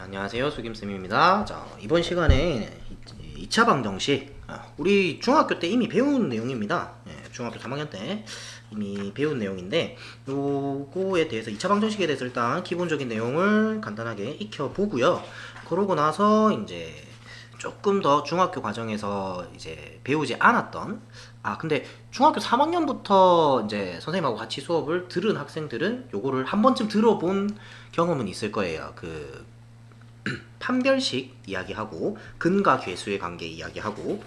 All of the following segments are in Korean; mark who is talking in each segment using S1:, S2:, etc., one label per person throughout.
S1: 안녕하세요, 수김쌤입니다. 자, 이번 시간에 2차 방정식, 우리 중학교 때 이미 배운 내용입니다. 중학교 3학년 때 이미 배운 내용인데, 요거에 대해서 2차 방정식에 대해서 일단 기본적인 내용을 간단하게 익혀보고요. 그러고 나서 이제 조금 더 중학교 과정에서 이제 배우지 않았던, 근데 중학교 3학년부터 이제 선생님하고 같이 수업을 들은 학생들은 요거를 한 번쯤 들어본 경험은 있을 거예요. 판별식 이야기하고 근과 괴수의 관계 이야기하고,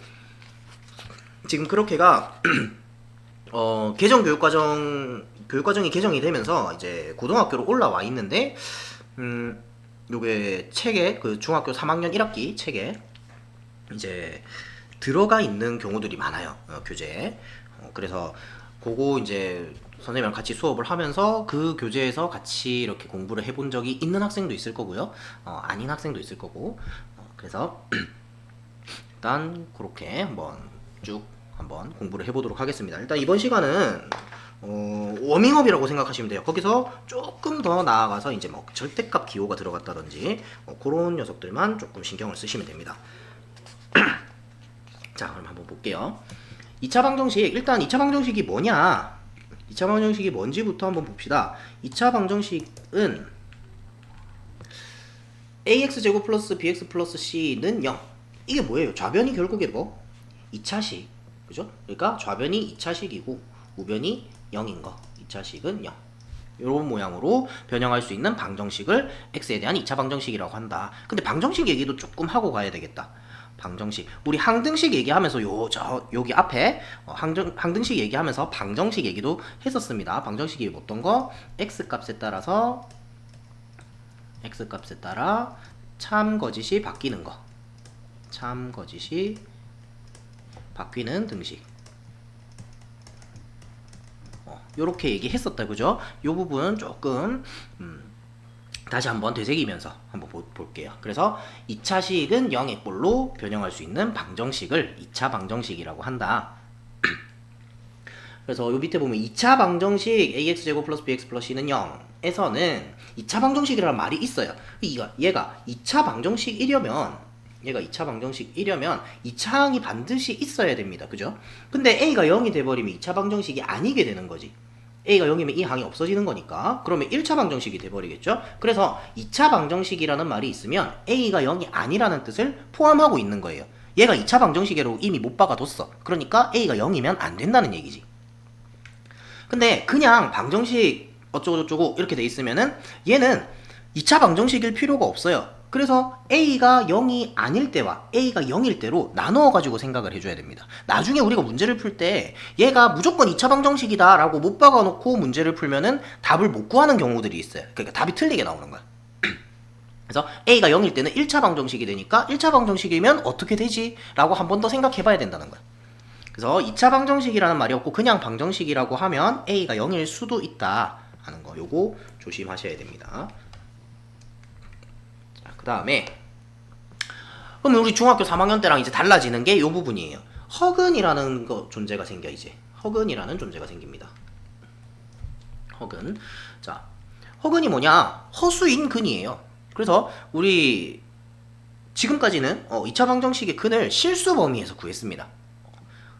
S1: 지금 그렇게가 개정 교육과정이 개정이 되면서 이제 고등학교로 올라와 있는데, 요게 책에 중학교 3학년 1학기 책에 이제 들어가 있는 경우들이 많아요, 교재에. 그래서 그거 이제 선생님이랑 같이 수업을 하면서 그 교재에서 같이 이렇게 공부를 해본 적이 있는 학생도 있을 거고요. 아닌 학생도 있을 거고. 그래서 일단 그렇게 한번 공부를 해보도록 하겠습니다. 일단 이번 시간은 워밍업이라고 생각하시면 돼요. 거기서 조금 더 나아가서 이제 뭐 절대값 기호가 들어갔다든지 그런 녀석들만 조금 신경을 쓰시면 됩니다. 자, 그럼 한번 볼게요. 2차 방정식, 일단 2차 방정식이 뭐냐? 2차 방정식이 뭔지부터 한번 봅시다. 2차 방정식은 ax제곱 플러스 bx 플러스 c는 0. 이게 뭐예요? 좌변이 결국에 뭐? 2차식. 그죠? 그러니까 좌변이 2차식이고 우변이 0인 거. 2차식은 0. 이런 모양으로 변형할 수 있는 방정식을 x에 대한 2차 방정식이라고 한다. 근데 방정식 얘기도 조금 하고 가야 되겠다. 방정식. 우리 항등식 얘기하면서 여기 앞에 항등식 얘기하면서 방정식 얘기도 했었습니다. 방정식이 어떤 거? x값에 따라 참거짓이 바뀌는 거. 참거짓이 바뀌는 등식. 요렇게 얘기했었다. 그죠? 요 부분 조금 다시 한번 되새기면서 한번 볼게요. 그래서 2차식은 0의 꼴로 변형할 수 있는 방정식을 2차 방정식이라고 한다. 그래서 요 밑에 보면 2차 방정식 ax제곱 플러스 bx 플러스 c는 0에서는 2차 방정식이라는 말이 있어요. 얘가 2차 방정식이려면 2차항이 반드시 있어야 됩니다. 그죠? 근데 a가 0이 돼버리면 2차 방정식이 아니게 되는 거지. a가 0이면 이 항이 없어지는 거니까. 그러면 1차 방정식이 돼버리겠죠? 그래서 2차 방정식이라는 말이 있으면 a가 0이 아니라는 뜻을 포함하고 있는 거예요. 얘가 2차 방정식으로 이미 못 박아뒀어. 그러니까 a가 0이면 안 된다는 얘기지. 근데 그냥 방정식 어쩌고저쩌고 이렇게 돼 있으면은 얘는 2차 방정식일 필요가 없어요. 그래서 a가 0이 아닐 때와 a가 0일 때로 나누어가지고 생각을 해줘야 됩니다. 나중에 우리가 문제를 풀 때 얘가 무조건 2차 방정식이다 라고 못 박아놓고 문제를 풀면은 답을 못 구하는 경우들이 있어요. 그러니까 답이 틀리게 나오는 거야. 그래서 a가 0일 때는 1차 방정식이 되니까 1차 방정식이면 어떻게 되지? 라고 한 번 더 생각해봐야 된다는 거야. 그래서 2차 방정식이라는 말이 없고 그냥 방정식이라고 하면 a가 0일 수도 있다 하는 거, 요거 조심하셔야 됩니다. 그 다음에 그러면 우리 중학교 3학년 때랑 이제 달라지는 게 이 부분이에요. 허근이라는 존재가 생겨. 이제 허근이라는 존재가 생깁니다. 허근. 자, 허근이 뭐냐? 허수인 근이에요. 그래서 우리 지금까지는 2차 방정식의 근을 실수 범위에서 구했습니다.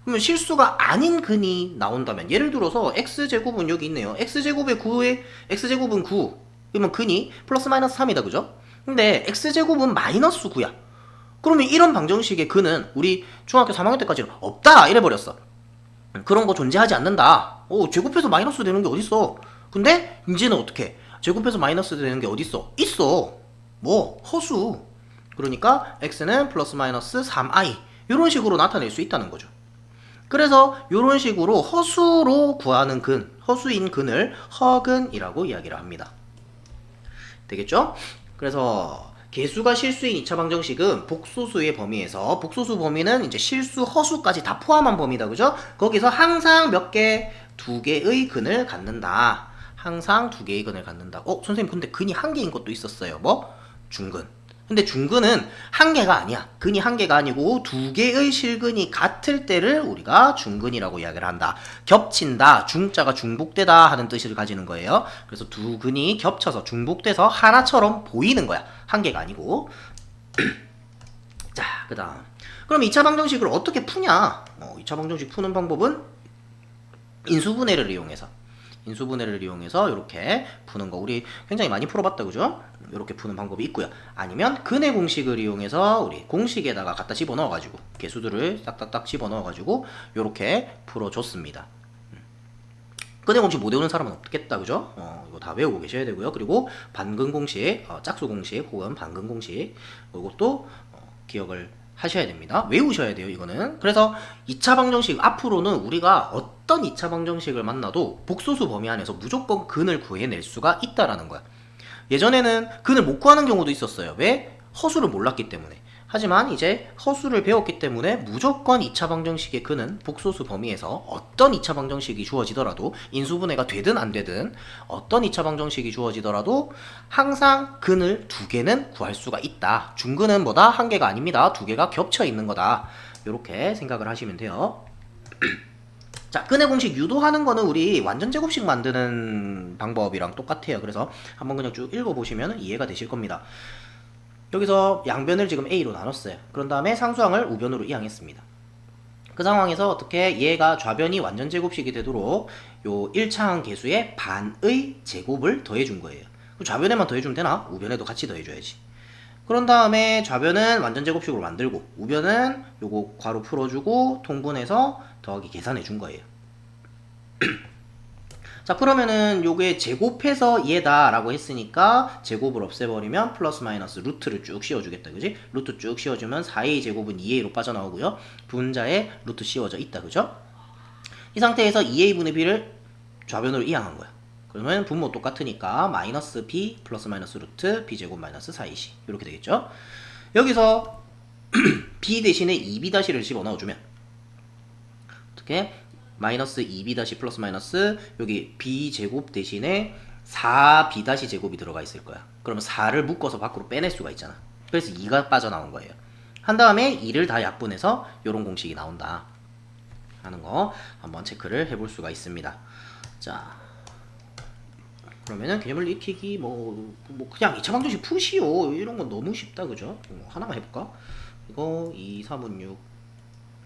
S1: 그러면 실수가 아닌 근이 나온다면, 예를 들어서 x제곱은 여기 있네요. x제곱은 9. 그러면 근이 플러스 마이너스 3이다. 그죠? 근데 x제곱은 마이너스 9야. 그러면 이런 방정식의 근은 우리 중학교 3학년 때까지는 없다 이래버렸어. 그런 거 존재하지 않는다. 제곱해서 마이너스 되는 게 어딨어. 근데 이제는 어떻게? 제곱해서 마이너스 되는 게 어딨어? 있어. 뭐? 허수. 그러니까 x는 플러스 마이너스 3i 이런 식으로 나타낼 수 있다는 거죠. 그래서 이런 식으로 허수로 구하는 근, 허수인 근을 허근이라고 이야기를 합니다. 되겠죠? 그래서 개수가 실수인 2차 방정식은 복소수의 범위에서, 복소수 범위는 이제 실수, 허수까지 다 포함한 범위다. 그죠? 거기서 항상 몇 개? 2개의 근을 갖는다. 항상 2개의 근을 갖는다. 선생님 근데 근이 1개인 것도 있었어요. 뭐? 중근. 근데 중근은 1개가 아니야. 근이 1개가 아니고 2개의 실근이 같을 때를 우리가 중근이라고 이야기를 한다. 겹친다, 중자가 중복되다 하는 뜻을 가지는 거예요. 그래서 두 근이 겹쳐서 중복돼서 하나처럼 보이는 거야. 한계가 아니고. 자, 그 다음. 그럼 2차 방정식을 어떻게 푸냐? 2차 방정식 푸는 방법은 인수분해를 이용해서 이렇게 푸는 거 우리 굉장히 많이 풀어봤다, 그죠? 이렇게 푸는 방법이 있고요. 아니면 근의 공식을 이용해서 우리 공식에다가 갖다 집어넣어가지고 개수들을 딱딱딱 집어넣어가지고 이렇게 풀어줬습니다. 근의 공식 못 외우는 사람은 없겠다, 그죠? 이거 다 외우고 계셔야 되고요. 그리고 반근 공식, 짝수 공식 혹은 반근 공식 이것도 기억을 하셔야 됩니다. 외우셔야 돼요, 이거는. 그래서 2차 방정식 앞으로는 우리가 어떤 2차 방정식을 만나도 복소수 범위 안에서 무조건 근을 구해낼 수가 있다라는 거야. 예전에는 근을 못 구하는 경우도 있었어요. 왜? 허수를 몰랐기 때문에. 하지만 이제 허수를 배웠기 때문에 무조건 2차 방정식의 근은 복소수 범위에서 어떤 2차 방정식이 주어지더라도 인수분해가 되든 안 되든 어떤 2차 방정식이 주어지더라도 항상 근을 2개는 구할 수가 있다. 중근은 뭐다? 1개가 아닙니다. 2개가 겹쳐 있는 거다. 이렇게 생각을 하시면 돼요. 자, 근의 공식 유도하는 거는 우리 완전 제곱식 만드는 방법이랑 똑같아요. 그래서 한번 그냥 쭉 읽어보시면 이해가 되실 겁니다. 여기서 양변을 지금 A로 나눴어요. 그런 다음에 상수항을 우변으로 이항했습니다. 그 상황에서 어떻게 얘가 좌변이 완전 제곱식이 되도록 요 1차항 개수의 반의 제곱을 더해준 거예요. 좌변에만 더해주면 되나? 우변에도 같이 더해줘야지. 그런 다음에 좌변은 완전 제곱식으로 만들고 우변은 요거 괄호 풀어주고 통분해서 더하기 계산해준 거예요. 자, 그러면은 요게 제곱해서 얘다 라고 했으니까 제곱을 없애버리면 플러스 마이너스 루트를 쭉 씌워주겠다, 그지? 루트 쭉 씌워주면 4a 제곱은 2a로 빠져나오고요. 분자에 루트 씌워져 있다, 그죠? 이 상태에서 2a분의 b를 좌변으로 이항한 거야. 그러면 분모 똑같으니까 마이너스 b 플러스 마이너스 루트 b제곱 마이너스 4ac 이렇게 되겠죠? 여기서 b 대신에 2b-를 집어넣어주면 어떻게? 마이너스 2b- 플러스 마이너스 여기 b제곱 대신에 4b- 제곱이 들어가 있을 거야. 그러면 4를 묶어서 밖으로 빼낼 수가 있잖아. 그래서 2가 빠져나온 거예요. 한 다음에 2를 다 약분해서 이런 공식이 나온다 하는 거 한번 체크를 해볼 수가 있습니다. 자, 그러면은 개념을 익히기 뭐 그냥 2차 방정식 푸시오. 이런 건 너무 쉽다, 그죠? 하나만 해볼까? 이거 2, 3은 6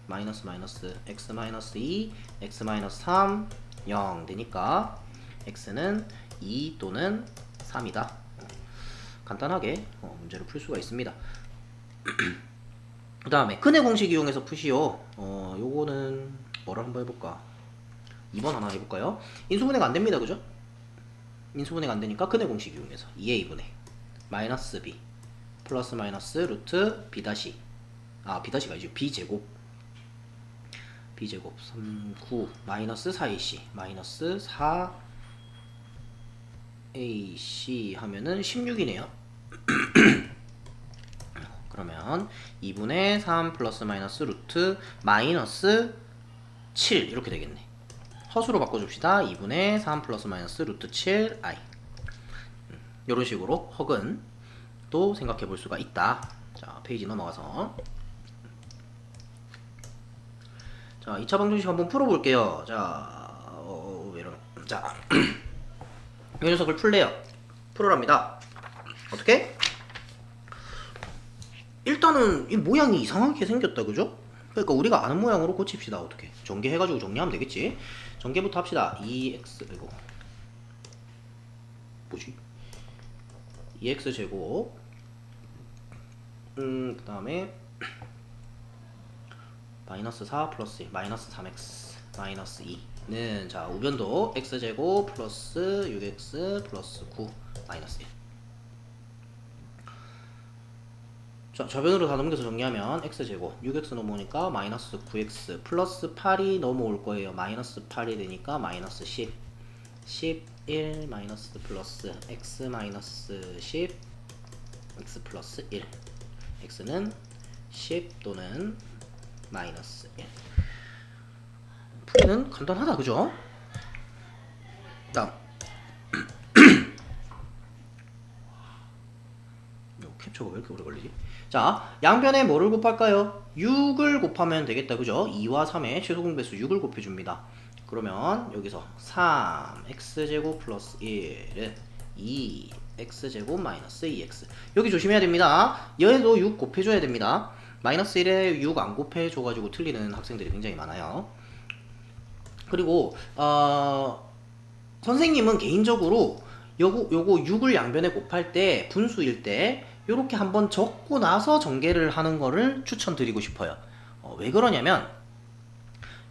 S1: 마이너스 마이너스 x 마이너스 2 x 마이너스 3 0 되니까 x는 2 또는 3이다. 간단하게 문제를 풀 수가 있습니다. 그 다음에 근의 공식 이용해서 푸시오. 요거는 뭐를 한번 해볼까? 2번 하나 해볼까요? 인수분해가 안됩니다, 그죠? 인수분해가 안되니까 근의 공식 이용해서 2a분의 마이너스 b 플러스 마이너스 루트 b-, b'가 아니죠, b제곱 b제곱 3, 9 마이너스 4ac 마이너스 4ac 하면은 16이네요. 그러면 2분의 3 플러스 마이너스 루트 마이너스 7 이렇게 되겠네. 허수로 바꿔줍시다. 2분의 3 플러스 마이너스 루트 7i 이런 식으로 허근 또 생각해 볼 수가 있다. 자, 페이지 넘어가서 자, 2차 방정식 한번 풀어볼게요. 자, 자, 이 녀석을 풀래요. 풀어랍니다. 어떻게? 일단은 이 모양이 이상하게 생겼다, 그죠? 그러니까 우리가 아는 모양으로 고칩시다. 어떻게? 전개해가지고 정리하면 되겠지? 전개부터 합시다. 2x 이거 뭐지? 2x 제곱 그 다음에 마이너스 4 플러스 1 마이너스 3x 마이너스 2는 자 우변도 x제곱 플러스 6x 플러스 9 마이너스 1. 자, 좌변으로 다 넘겨서 정리하면 x제곱 6x 넘어오니까 마이너스 9x 플러스 8이 넘어올 거예요. 마이너스 8이 되니까 마이너스 10 11 마이너스 플러스 x 마이너스 10 x 플러스 1 x는 10 또는 마이너스 1. 풀이는 간단하다, 그죠? 다음 캡처가 왜 이렇게 오래 걸리지? 자, 양변에 뭐를 곱할까요? 6을 곱하면 되겠다, 그죠? 2와 3의 최소 공배수 6을 곱해줍니다. 그러면 여기서 3x제곱 플러스 1은 2 x제곱 마이너스 2x. 여기 조심해야 됩니다. 얘도 6 곱해줘야 됩니다. 마이너스 1에 6 안 곱해줘가지고 틀리는 학생들이 굉장히 많아요. 그리고 선생님은 개인적으로 요거 6을 양변에 곱할 때 분수일 때 요렇게 한번 적고 나서 전개를 하는 거를 추천드리고 싶어요. 왜 그러냐면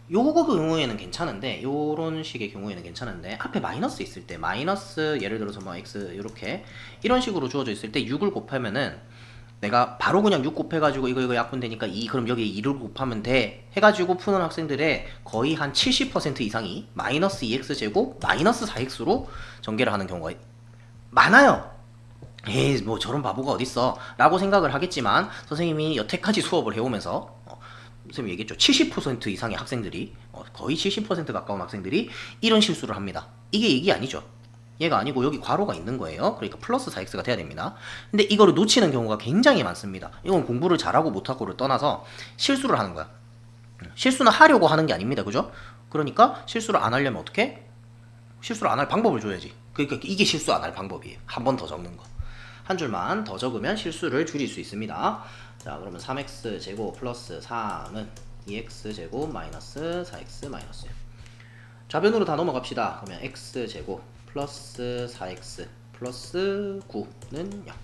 S1: 요거 경우에는 괜찮은데, 요런 식의 경우에는 괜찮은데, 앞에 마이너스 있을 때, 마이너스 예를 들어서 뭐 x 요렇게 이런 식으로 주어져 있을 때 6을 곱하면은 내가 바로 그냥 6 곱해가지고 이거 약분되니까 2, 그럼 여기 2를 곱하면 돼 해가지고 푸는 학생들의 거의 한 70% 이상이 마이너스 2x제곱 마이너스 4x로 전개를 하는 경우가 많아요. 에이, 뭐 저런 바보가 어딨어 라고 생각을 하겠지만, 선생님이 여태까지 수업을 해오면서 선생님이 얘기했죠. 70% 이상의 학생들이, 거의 70% 가까운 학생들이 이런 실수를 합니다. 이게 얘기 아니죠. 얘가 아니고 여기 괄호가 있는 거예요. 그러니까 플러스 4x가 돼야 됩니다. 근데 이거를 놓치는 경우가 굉장히 많습니다. 이건 공부를 잘하고 못하고를 떠나서 실수를 하는 거야. 실수는 하려고 하는 게 아닙니다. 그죠? 그러니까 실수를 안 하려면 어떻게? 실수를 안 할 방법을 줘야지. 그러니까 이게 실수 안 할 방법이에요. 한 번 더 적는 거. 한 줄만 더 적으면 실수를 줄일 수 있습니다. 자, 그러면 3x 제곱 플러스 3은 2x 제곱 마이너스 4x 마이너스 1. 좌변으로 다 넘어갑시다. 그러면 x 제곱 플러스 4x 플러스 9는 0.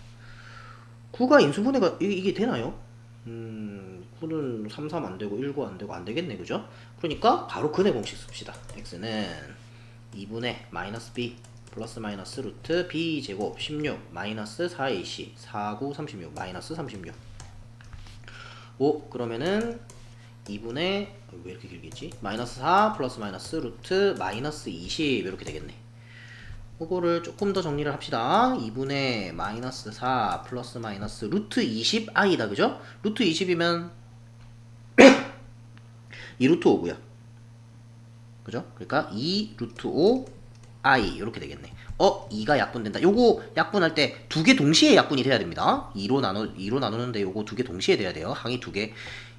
S1: 9가 인수분해가 이게 되나요? 9는 3, 3 안되고 1, 9 안되고 안되겠네. 그죠? 그러니까 바로 근의 공식 씁시다. x는 2분의 마이너스 b 플러스 마이너스 루트 b 제곱 16 마이너스 4ac 4, 9, 36 마이너스 36. 5 그러면은 2분의 왜 이렇게 길겠지? 마이너스 4 플러스 마이너스 루트 마이너스 20 이렇게 되겠네. 그거를 조금 더 정리를 합시다. 2분의 마이너스 4 플러스 마이너스 루트 20i다. 그죠? 루트 20이면 2 루트 5고요. 그죠? 그러니까 2 루트 5 i 이렇게 되겠네. 2가 약분된다. 요거 약분할 때 두 개 동시에 약분이 돼야 됩니다. 2로 나누는데 요거 두 개 동시에 돼야 돼요. 항이 두 개.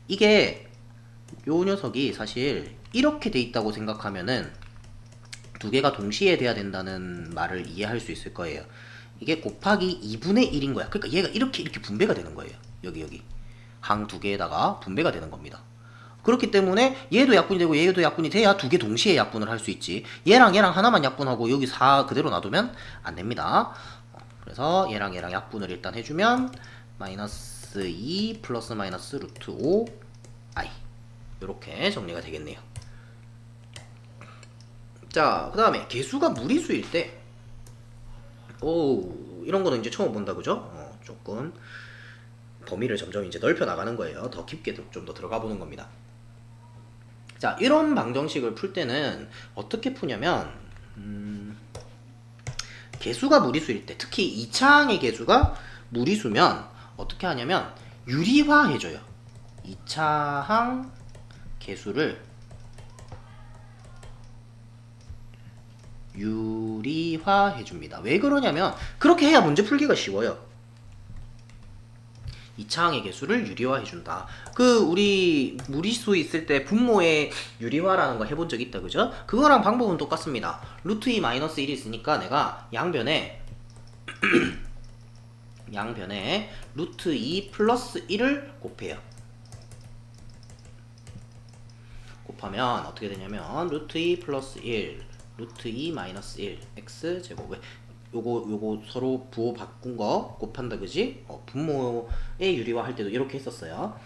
S1: 이게 요 녀석이 사실 이렇게 돼 있다고 생각하면은 두 개가 동시에 돼야 된다는 말을 이해할 수 있을 거예요. 이게 곱하기 2분의 1인 거야. 그러니까 얘가 이렇게 분배가 되는 거예요. 여기 항 두 개에다가 분배가 되는 겁니다. 그렇기 때문에 얘도 약분이 되고 얘도 약분이 돼야 두 개 동시에 약분을 할 수 있지. 얘랑 하나만 약분하고 여기 4 그대로 놔두면 안 됩니다. 그래서 얘랑 약분을 일단 해주면 마이너스 2 플러스 마이너스 루트 5 i 이렇게 정리가 되겠네요. 자, 그 다음에 개수가 무리수일 때 이런 거는 이제 처음 본다. 그죠? 조금 범위를 점점 이제 넓혀 나가는 거예요. 더 깊게 좀 더 들어가 보는 겁니다. 자, 이런 방정식을 풀 때는 어떻게 푸냐면 개수가 무리수일 때, 특히 2차항의 개수가 무리수면 어떻게 하냐면 유리화 해줘요. 2차항 개수를 유리화 해줍니다. 왜 그러냐면 그렇게 해야 문제 풀기가 쉬워요. 2차항의 개수를 유리화해준다. 우리 무리수 있을 때 분모의 유리화라는 거 해본 적 있다. 그죠? 그거랑 방법은 똑같습니다. 루트 2 마이너스 1이 있으니까 내가 양변에 루트 2 플러스 1을 곱해요. 곱하면 어떻게 되냐면 루트 2 플러스 1 루트 2 마이너스 1 x 제곱. 요거 서로 부호 바꾼 거 곱한다. 그지? 분모의 유리화 할 때도 이렇게 했었어요.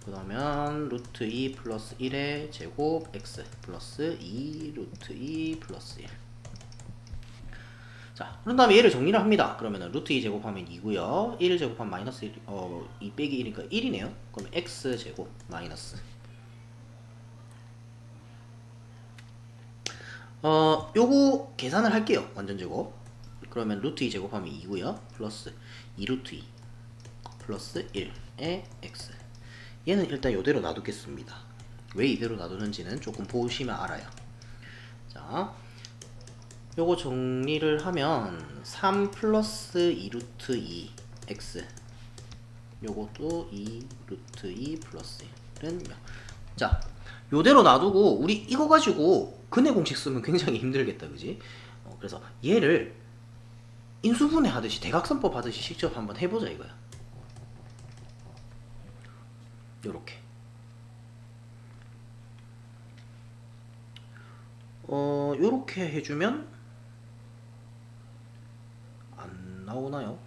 S1: 그러면 루트 2 플러스 1의 제곱 x 플러스 2 루트 2 플러스 1. 자, 그런 다음에 얘를 정리를 합니다. 그러면은 루트 2 제곱하면 2고요. 1 제곱하면 마이너스 1, 2 빼기 1이니까 1이네요. 그러면 x 제곱 마이너스 요거 계산을 할게요. 완전 제곱. 그러면 루트 2 제곱하면 2고요. 플러스 2 루트 2 플러스 1의 x. 얘는 일단 이대로 놔두겠습니다. 왜 이대로 놔두는지는 조금 보시면 알아요. 자, 요거 정리를 하면 3 플러스 2 루트 2 x, 요것도 2 루트 2 플러스 1은 0. 자, 요대로 놔두고 우리 이거 가지고 근의 공식 쓰면 굉장히 힘들겠다. 그지? 그래서 얘를 인수분해 하듯이 대각선법 하듯이 직접 한번 해보자 이거야. 요렇게 요렇게 해주면 안 나오나요?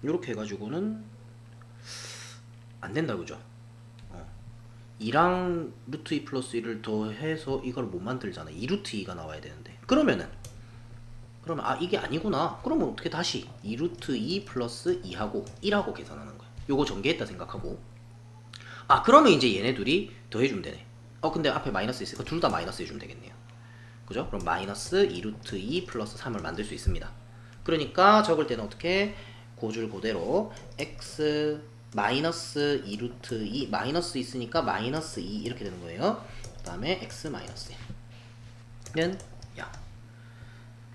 S1: 요렇게 해가지고는 안 된다 그죠? 2랑 루트 2 플러스 1을 더해서 이걸 못 만들잖아. 2 루트 2가 나와야 되는데 그러면 이게 아니구나. 그러면 어떻게 다시 2 루트 2 플러스 2하고 1하고 계산하는 거야. 요거 전개했다 생각하고 그러면 이제 얘네 둘이 더해주면 되네. 근데 앞에 마이너스 있으니까 둘 다 마이너스 해주면 되겠네요. 그죠? 그럼 마이너스 2 루트 2 플러스 3을 만들 수 있습니다. 그러니까 적을 때는 어떻게 고줄 그대로 x 마이너스 2 루트 2 마이너스 있으니까 마이너스 2 이렇게 되는 거예요. 그 다음에 x 마이너스 1은 0.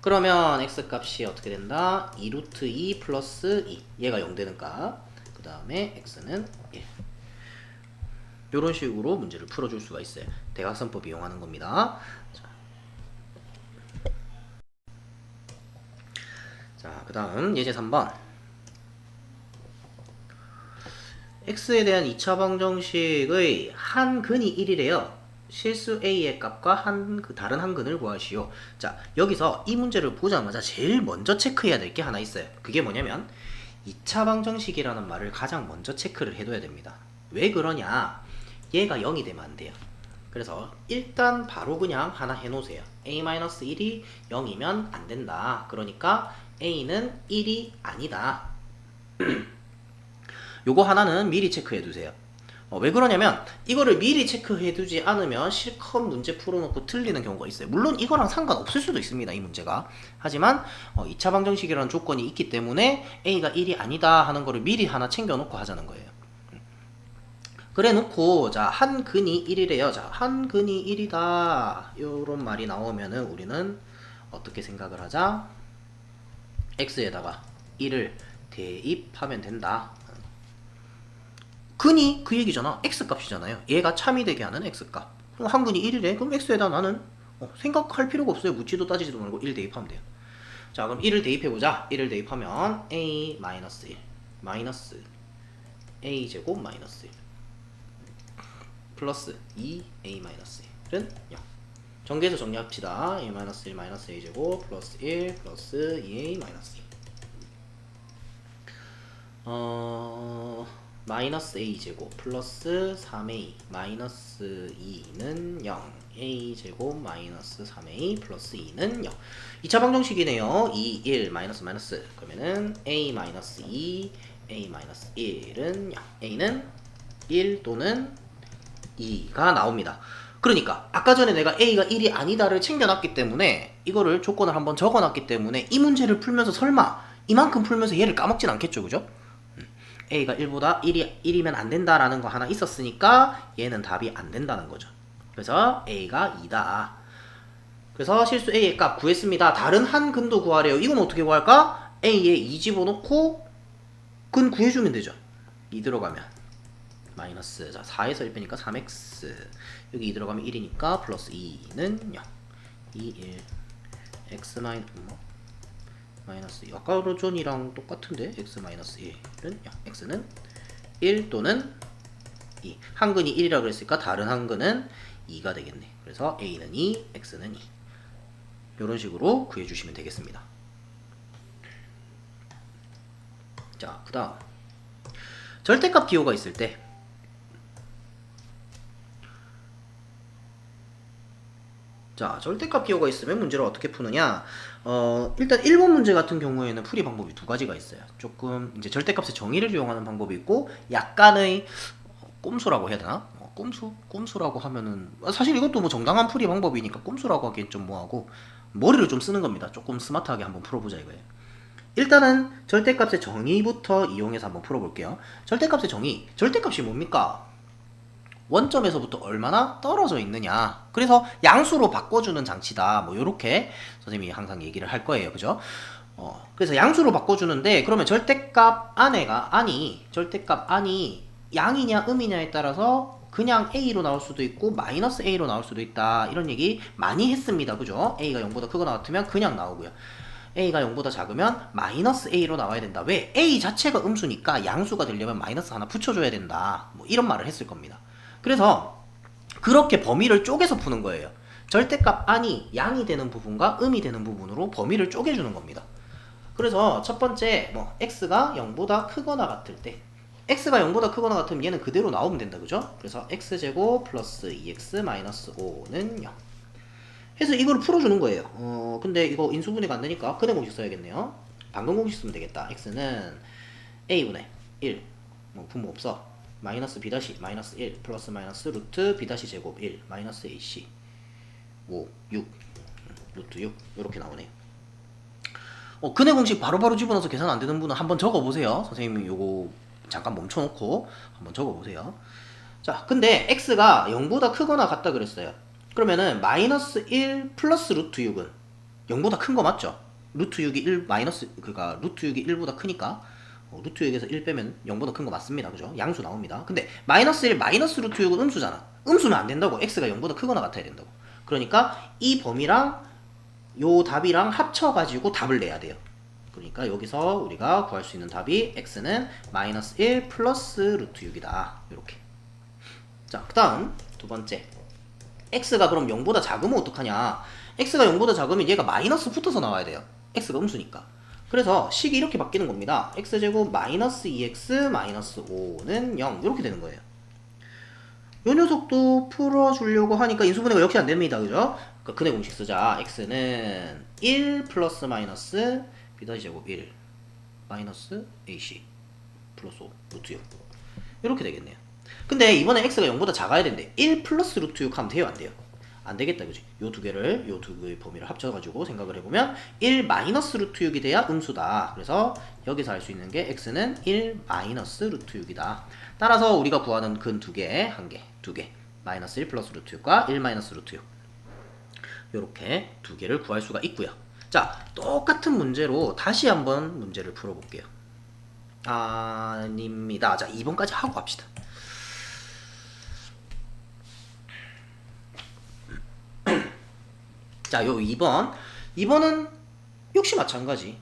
S1: 그러면 x 값이 어떻게 된다? 2 루트 2 플러스 2 얘가 0 되는 값. 그 다음에 x는 1. 이런 식으로 문제를 풀어줄 수가 있어요. 대각선법 이용하는 겁니다. 자, 그 다음 예제 3번. x에 대한 2차 방정식의 한 근이 1이래요. 실수 a의 값과 다른 한 근을 구하시오. 자, 여기서 이 문제를 보자마자 제일 먼저 체크해야 될 게 하나 있어요. 그게 뭐냐면 2차 방정식이라는 말을 가장 먼저 체크를 해둬야 됩니다. 왜 그러냐? 얘가 0이 되면 안 돼요. 그래서 일단 바로 그냥 하나 해놓으세요. a-1이 0이면 안 된다. 그러니까 a는 1이 아니다. 요거 하나는 미리 체크해두세요. 왜 그러냐면 이거를 미리 체크해두지 않으면 실컷 문제 풀어놓고 틀리는 경우가 있어요. 물론 이거랑 상관없을 수도 있습니다. 이 문제가. 하지만 2차 방정식이라는 조건이 있기 때문에 a가 1이 아니다 하는 거를 미리 하나 챙겨놓고 하자는 거예요. 그래 놓고 자 한 근이 1이래요. 자 한 근이 1이다 요런 말이 나오면은 우리는 어떻게 생각을 하자? x에다가 1을 대입하면 된다. 근이 그 얘기잖아. x값이잖아요. 얘가 참이 되게 하는 x값. 한 근이 1이래. 그럼 x에다 나는 생각할 필요가 없어요. 묻지도 따지지도 말고 1 대입하면 돼요. 자 그럼 1을 대입해보자. 1을 대입하면 a-1 마이너스 a제곱 마이너스 1 플러스 2a-1은 0. 전개해서 정리합시다. a-1 마이너스 a제곱 플러스 1 플러스 2a-2 마이너스 a제곱 플러스 3a 마이너스 2는 0 a제곱 마이너스 3a 플러스 2는 0. 2차 방정식이네요. 2, 1 마이너스 마이너스 그러면은 a 마이너스 2 a 마이너스 1은 0 a는 1 또는 2가 나옵니다. 그러니까 아까 전에 내가 a가 1이 아니다를 챙겨놨기 때문에 이거를 조건을 한번 적어놨기 때문에 이 문제를 풀면서 설마 이만큼 풀면서 얘를 까먹진 않겠죠. 그죠? a가 1보다 1이면 안 된다라는 거 하나 있었으니까 얘는 답이 안 된다는 거죠. 그래서 a가 2다. 그래서 실수 a의 값 구했습니다. 다른 한 근도 구하래요. 이건 어떻게 구할까? a에 2 집어넣고 근 구해주면 되죠. 2 들어가면 마이너스 자 4에서 1 빼니까 3x 여기 2 들어가면 1이니까 플러스 2는 0 2, 1 x 마이너스 2 아까 로전이랑 똑같은데 x 마이너스 1은 0 x는 1 또는 2 한근이 1이라고 그랬으니까 다른 한근은 2가 되겠네. 그래서 a는 2 x는 2 이런 식으로 구해주시면 되겠습니다. 자 그 다음 절대값 기호가 있을 때 자, 절대값 기호가 있으면 문제를 어떻게 푸느냐? 일단 1번 문제 같은 경우에는 풀이 방법이 두 가지가 있어요. 조금 이제 절대값의 정의를 이용하는 방법이 있고 약간의 꼼수라고 해야 되나? 꼼수라고 하면은 사실 이것도 뭐 정당한 풀이 방법이니까 꼼수라고 하기엔 좀 뭐하고 머리를 좀 쓰는 겁니다. 조금 스마트하게 한번 풀어보자 이거예요. 일단은 절대값의 정의부터 이용해서 한번 풀어볼게요. 절대값의 정의, 절대값이 뭡니까? 원점에서부터 얼마나 떨어져 있느냐. 그래서 양수로 바꿔주는 장치다. 뭐 요렇게 선생님이 항상 얘기를 할 거예요. 그죠? 그래서 양수로 바꿔주는데 그러면 절대값 안이 양이냐 음이냐에 따라서 그냥 a로 나올 수도 있고 마이너스 a로 나올 수도 있다 이런 얘기 많이 했습니다. 그죠? a가 0보다 크거나 같으면 그냥 나오고요. a가 0보다 작으면 마이너스 a로 나와야 된다. 왜? a 자체가 음수니까 양수가 되려면 마이너스 하나 붙여줘야 된다. 뭐 이런 말을 했을 겁니다. 그래서 그렇게 범위를 쪼개서 푸는 거예요. 절대값 안이 양이 되는 부분과 음이 되는 부분으로 범위를 쪼개주는 겁니다. 그래서 첫 번째 뭐 x가 0보다 크거나 같을 때 x가 0보다 크거나 같으면 얘는 그대로 나오면 된다. 그죠? 그래서 x제곱 플러스 2x 마이너스 5는 0 해서 이걸 풀어주는 거예요. 근데 이거 인수분해가 안 되니까 근해 공식 써야겠네요. 방금 공식 쓰면 되겠다. x는 a분의 1 뭐 분모 없어 마이너스 b 다시 마이너스 1 플러스 마이너스 루트 b 다시 제곱 1 마이너스 ac 5 6 루트 6 이렇게 나오네요. 근해 공식 바로바로 집어넣어서 계산 안 되는 분은 한번 적어보세요. 선생님이 요거 잠깐 멈춰놓고 한번 적어보세요. 자, 근데 x가 0보다 크거나 같다 그랬어요. 그러면은 마이너스 1 플러스 루트 6은 0보다 큰 거 맞죠? 루트 6이 1 마이너스 그니까 루트 6이 1보다 크니까 루트 6에서 1 빼면 0보다 큰 거 맞습니다. 그죠? 양수 나옵니다. 근데 마이너스 1 마이너스 루트 6은 음수잖아. 음수면 안 된다고. x가 0보다 크거나 같아야 된다고. 그러니까 이 범위랑 요 답이랑 합쳐가지고 답을 내야 돼요. 그러니까 여기서 우리가 구할 수 있는 답이 x는 마이너스 1 플러스 루트 6이다. 이렇게. 자, 그 다음 두 번째. x가 그럼 0보다 작으면 어떡하냐? x가 0보다 작으면 얘가 마이너스 붙어서 나와야 돼요. x가 음수니까. 그래서 식이 이렇게 바뀌는 겁니다. x제곱 마이너스 2x 마이너스 5는 0 이렇게 되는 거예요. 요 녀석도 풀어주려고 하니까 인수분해가 역시 안 됩니다. 그죠? 그러니까 근해 공식 쓰자. x는 1 플러스 마이너스 b 다시 제곱 1 마이너스 ac 플러스 5 루트 6 이렇게 되겠네요. 근데 이번에 x가 0보다 작아야 되는데 1 플러스 루트 6 하면 돼요 안 돼요? 안 되겠다 그지? 요 두 개를 요 두 개의 범위를 합쳐가지고 생각을 해보면 1 마이너스 루트 6이 돼야 음수다. 그래서 여기서 알 수 있는 게 x는 1 마이너스 루트 6이다. 따라서 우리가 구하는 근 두 개, 한 개, 두 개 마이너스 1 플러스 루트 6과 1 마이너스 루트 6 요렇게 두 개를 구할 수가 있고요. 자, 똑같은 문제로 다시 한번 문제를 풀어볼게요. 아닙니다. 자, 2번까지 하고 갑시다. 자, 요 2번. 2번은 역시 마찬가지.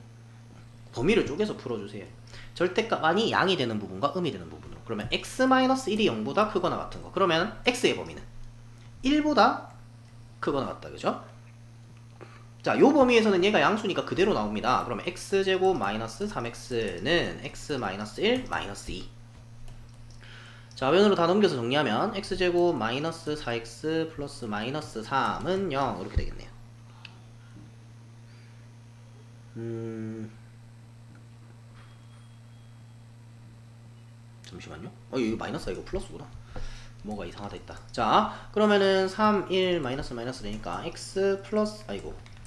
S1: 범위를 쪼개서 풀어주세요. 절대값 안이 양이 되는 부분과 음이 되는 부분으로. 그러면 x-1이 0보다 크거나 같은 거. 그러면 x의 범위는 1보다 크거나 같다. 그죠? 자, 요 범위에서는 얘가 양수니까 그대로 나옵니다. 그러면 x제곱 마이너스 3x는 x 마이너스 1 마이너스 2. 좌변으로 다 넘겨서 정리하면 x제곱 마이너스 4x 플러스 마이너스 3은 0 이렇게 되겠네요. 잠시만요. 이거 마이너스야. 이거 플러스구나. 뭐가 이상하다 했다. 자, 그러면은 3, 1, 마이너스 마이너스 되니까 x 플러스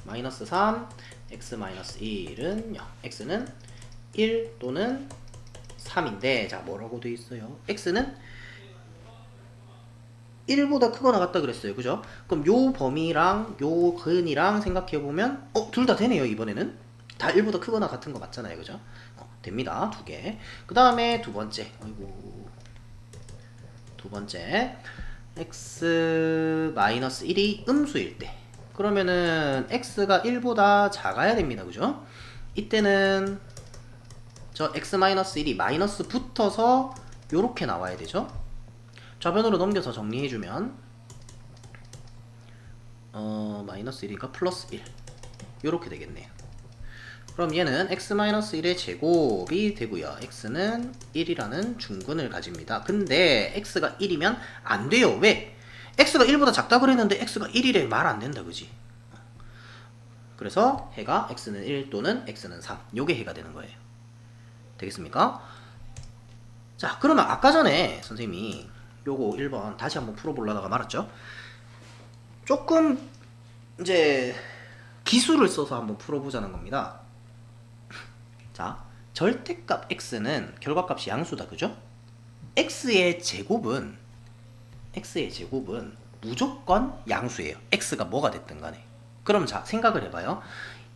S1: 마이너스 3, x 마이너스 1은 0. x는 1 또는 3인데 자, 뭐라고 돼 있어요? x는 1보다 크거나 같다 그랬어요. 그죠? 그럼 요 범위랑 요 근이랑 생각해보면 둘 다 되네요. 이번에는 다 1보다 크거나 같은 거 맞잖아요. 그죠? 됩니다. 두 개. 그 다음에 두 번째. 두 번째. x-1이 음수일 때. 그러면은 x가 1보다 작아야 됩니다. 그죠? 이때는 저 x-1이 마이너스 붙어서 요렇게 나와야 되죠? 좌변으로 넘겨서 정리해주면 마이너스 1이니까 플러스 1 요렇게 되겠네요. 그럼 얘는 x-1의 제곱이 되고요. x는 1이라는 중근을 가집니다. 근데 x가 1이면 안 돼요. 왜? x가 1보다 작다 그랬는데 x가 1이래 말 안 된다. 그지? 그래서 해가 x는 1 또는 x는 3 요게 해가 되는 거예요. 되겠습니까? 자, 그러면 아까 전에 선생님이 요거 1번 다시 한번 풀어보려다가 말았죠. 조금 이제 기술을 써서 한번 풀어보자는 겁니다. 자, 절대값 x는 결과값이 양수다. 그죠? x의 제곱은 무조건 양수예요. x가 뭐가 됐든 간에. 그럼 자, 생각을 해봐요.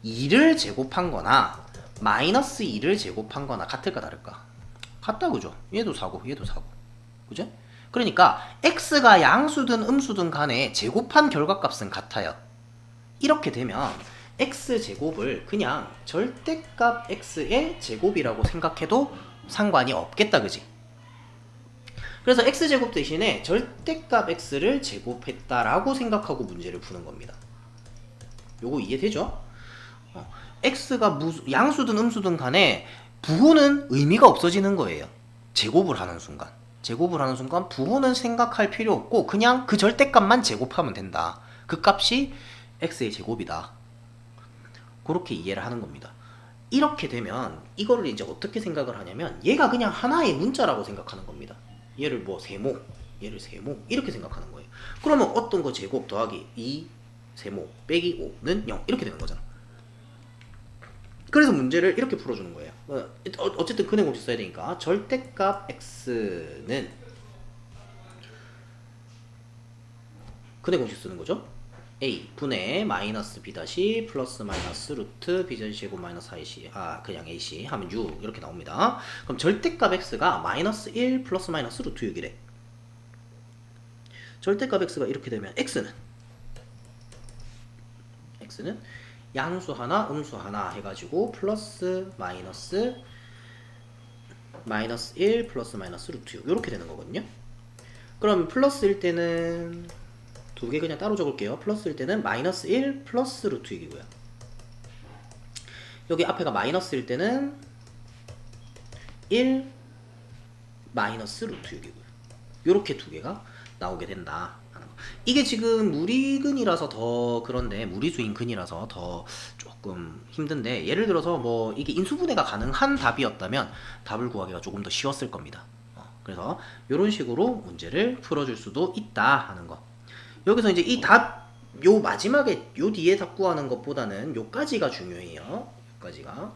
S1: 2를 제곱한 거나 마이너스 2를 제곱한 거나 같을까 다를까? 같다. 그죠? 얘도 4고 얘도 4고 그죠? 그러니까 x가 양수든 음수든 간에 제곱한 결과값은 같아요. 이렇게 되면 x제곱을 그냥 절대값 x의 제곱이라고 생각해도 상관이 없겠다, 그지? 그래서 x제곱 대신에 절대값 x를 제곱했다라고 생각하고 문제를 푸는 겁니다. 요거 이해되죠? x가 양수든 음수든 간에 부호는 의미가 없어지는 거예요. 제곱을 하는 순간. 제곱을 하는 순간 부호는 생각할 필요 없고 그냥 그 절대값만 제곱하면 된다. 그 값이 x의 제곱이다. 그렇게 이해를 하는 겁니다. 이렇게 되면 이거를 이제 어떻게 생각을 하냐면 얘가 그냥 하나의 문자라고 생각하는 겁니다. 얘를 뭐 세모, 얘를 세모 이렇게 생각하는 거예요. 그러면 어떤 거 제곱 더하기 2 세모 빼기 5는 0 이렇게 되는 거잖아. 그래서 문제를 이렇게 풀어주는 거예요. 어쨌든 근의 공식 써야 되니까 절대값 x는 근의 공식 쓰는 거죠. a 분의 마이너스 b 다시 플러스 마이너스 루트 b 제곱 마이너스 ac 그냥 ac 하면 6 이렇게 나옵니다. 그럼 절대값 x가 마이너스 1 플러스 마이너스 루트 6이래. 절대값 x가 이렇게 되면 x는 양수 하나 음수 하나 해가지고 플러스 마이너스 1 플러스 마이너스 루트 6 이렇게 되는 거거든요. 그럼 플러스일 때는 두 개 그냥 따로 적을게요. 플러스일 때는 마이너스 1 플러스 루트 6이고요. 여기 앞에가 마이너스일 때는 1 마이너스 루트 6이고요. 요렇게 두 개가 나오게 된다. 이게 지금 무리근이라서 더 그런데 무리수인 근이라서 더 조금 힘든데 예를 들어서 뭐 이게 인수분해가 가능한 답이었다면 답을 구하기가 조금 더 쉬웠을 겁니다. 그래서 이런 식으로 문제를 풀어줄 수도 있다 하는 거. 여기서 이제 이 답, 요 마지막에 요 뒤에 답 구하는 것보다는 요까지가 중요해요. 요까지가.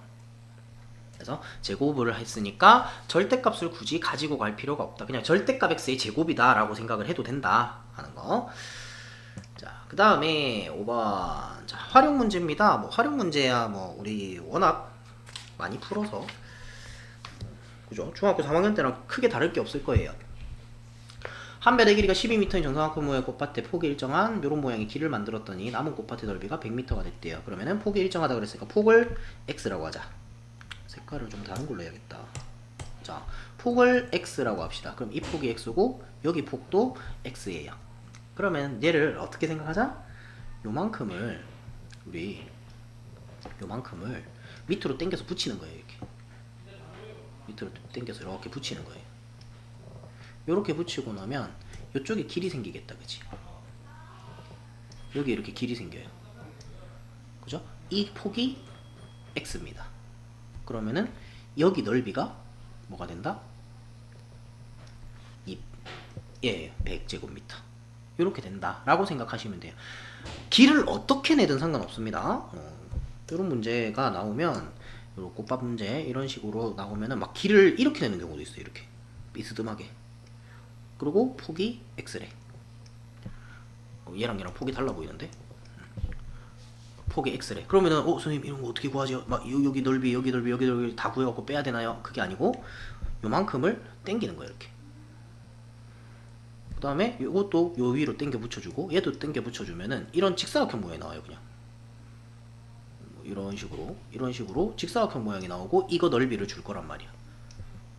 S1: 그래서 제곱을 했으니까 절대값을 굳이 가지고 갈 필요가 없다. 그냥 절대값 x의 제곱이다 라고 생각을 해도 된다 하는 거. 자, 그 다음에 5번. 자, 활용 문제입니다. 뭐 활용 문제야 뭐 우리 워낙 많이 풀어서 그죠? 중학교 3학년 때랑 크게 다를 게 없을 거예요. 한 뼘의 길이가 12m인 정사각형 모양의 꽃밭에 폭이 일정한 이런 모양의 길을 만들었더니 남은 꽃밭의 넓이가 100m가 됐대요. 그러면은 폭이 일정하다 그랬으니까 폭을 x라고 하자. 색깔을 좀 다른 걸로 해야겠다. 자, 폭을 x라고 합시다. 그럼 이 폭이 x고 여기 폭도 x예요. 그러면 얘를 어떻게 생각하자? 요만큼을 밑으로 당겨서 붙이는 거예요. 이렇게 밑으로 당겨서 이렇게 붙이는 거예요. 이렇게 붙이고 나면 이쪽에 길이 생기겠다, 그치? 여기 이렇게 길이 생겨요. 그죠? 이 폭이 x입니다. 그러면은 여기 넓이가 뭐가 된다? 100제곱미터 이렇게 된다 라고 생각하시면 돼요. 길을 어떻게 내든 상관없습니다. 이런 문제가 나오면 이런 꽃밥 문제 이런 식으로 나오면은 막 길을 이렇게 내는 경우도 있어요. 이렇게 비스듬하게. 그리고 폭이 x래. 얘랑 폭이 달라 보이는데 폭이 x래. 그러면은 선생님 이런 거 어떻게 구하죠? 막 여기 넓이 여기 넓이 다 구해갖고 빼야 되나요? 그게 아니고 요만큼을 땡기는 거예요. 이렇게. 그 다음에 이것도 요 위로 땡겨 붙여주고 얘도 땡겨 붙여주면은 이런 직사각형 모양이 나와요. 그냥 이런 식으로 직사각형 모양이 나오고 이거 넓이를 줄 거란 말이야.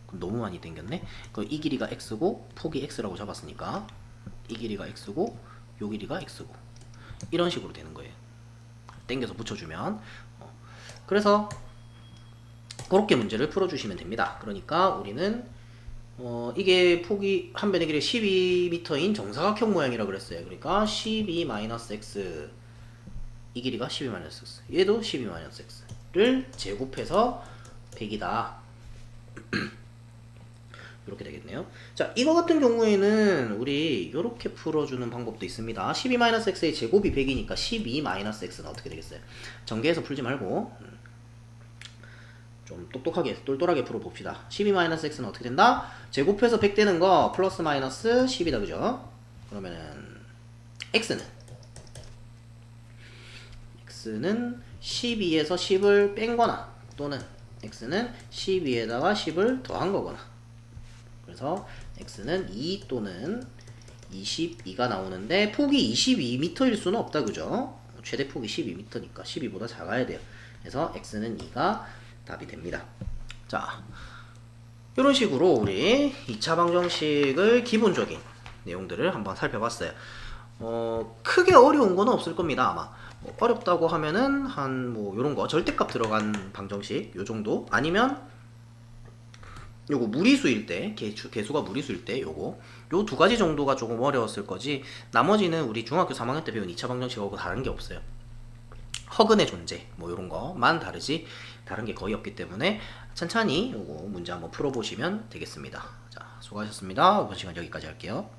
S1: 그럼 너무 많이 땡겼네. 그럼 이 길이가 x고 폭이 x라고 잡았으니까 이 길이가 x고 요 길이가 x고 이런 식으로 되는 거예요. 땡겨서 붙여주면. 그래서 그렇게 문제를 풀어주시면 됩니다. 그러니까 우리는 이게 폭이 한 변의 길이 12m인 정사각형 모양이라고 그랬어요. 그러니까 12-x 이 길이가 12-x 얘도 12-x를 제곱해서 100이다. 이렇게 되겠네요. 자, 이거 같은 경우에는 우리 이렇게 풀어주는 방법도 있습니다. 12-x의 제곱이 100이니까 12-x는 어떻게 되겠어요? 전개해서 풀지 말고 좀 똑똑하게 똘똘하게 풀어봅시다. 12-x는 어떻게 된다? 제곱해서 100 되는 거 플러스 마이너스 10이다. 그죠? 그러면은 x는 12에서 10을 뺀 거나 또는 x는 12에다가 10을 더한 거거나 그래서 x는 2 또는 22가 나오는데 폭이 22m일 수는 없다, 그죠? 최대 폭이 12m니까 12보다 작아야 돼요. 그래서 x는 2가 답이 됩니다. 자, 이런 식으로 우리 2차 방정식을 기본적인 내용들을 한번 살펴봤어요. 크게 어려운 건 없을 겁니다, 아마. 어렵다고 하면은 한 뭐 요런 거 절대값 들어간 방정식 요 정도, 아니면 요거 무리수일 때, 개수가 무리수일 때 요거 요 두 가지 정도가 조금 어려웠을 거지, 나머지는 우리 중학교 3학년 때 배운 2차 방정식하고 다른 게 없어요. 허근의 존재 뭐 요런 거만 다르지 다른 게 거의 없기 때문에 천천히 요거 문제 한번 풀어보시면 되겠습니다. 자, 수고하셨습니다. 이번 시간 여기까지 할게요.